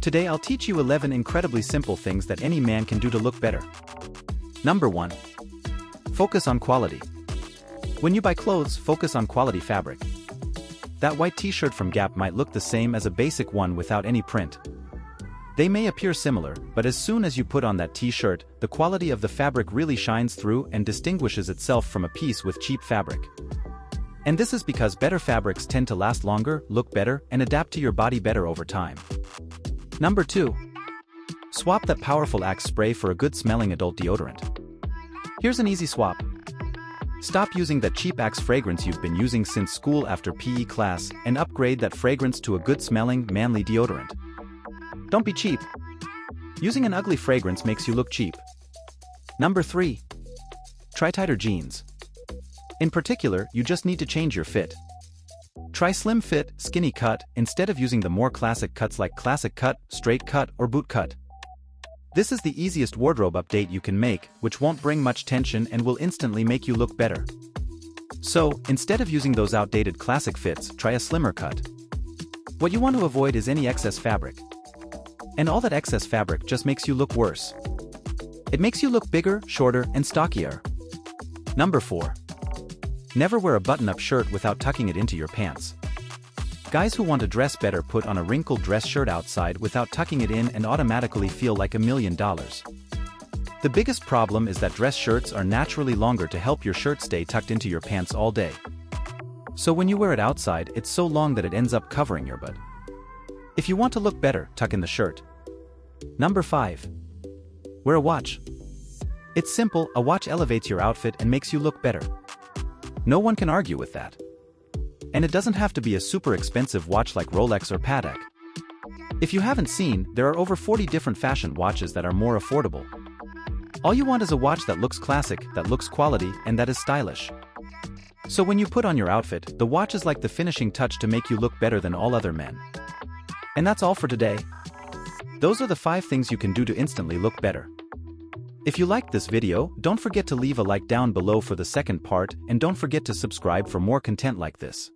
Today I'll teach you 11 incredibly simple things that any man can do to look better. Number 1. Focus on quality. When you buy clothes, focus on quality fabric. That white t-shirt from Gap might look the same as a basic one without any print. They may appear similar, but as soon as you put on that t-shirt, the quality of the fabric really shines through and distinguishes itself from a piece with cheap fabric. And this is because better fabrics tend to last longer, look better, and adapt to your body better over time. Number 2. Swap that powerful Axe spray for a good-smelling adult deodorant. Here's an easy swap. Stop using that cheap Axe fragrance you've been using since school after PE class and upgrade that fragrance to a good-smelling, manly deodorant. Don't be cheap. Using an ugly fragrance makes you look cheap. Number 3. Try tighter jeans. In particular, you just need to change your fit. Try slim fit, skinny cut, instead of using the more classic cuts like classic cut, straight cut, or boot cut. This is the easiest wardrobe update you can make, which won't bring much tension and will instantly make you look better. So, instead of using those outdated classic fits, try a slimmer cut. What you want to avoid is any excess fabric. And all that excess fabric just makes you look worse. It makes you look bigger, shorter, and stockier. Number 4. Never wear a button-up shirt without tucking it into your pants. Guys who want to dress better put on a wrinkled dress shirt outside without tucking it in and automatically feel like $1 million. The biggest problem is that dress shirts are naturally longer to help your shirt stay tucked into your pants all day. So when you wear it outside, it's so long that it ends up covering your butt. If you want to look better, tuck in the shirt. Number 5. Wear a watch. It's simple, a watch elevates your outfit and makes you look better. No one can argue with that. And it doesn't have to be a super expensive watch like Rolex or Patek. If you haven't seen, there are over 40 different fashion watches that are more affordable. All you want is a watch that looks classic, that looks quality, and that is stylish. So when you put on your outfit, the watch is like the finishing touch to make you look better than all other men. And that's all for today. Those are the 5 things you can do to instantly look better. If you liked this video, don't forget to leave a like down below for the second part and don't forget to subscribe for more content like this.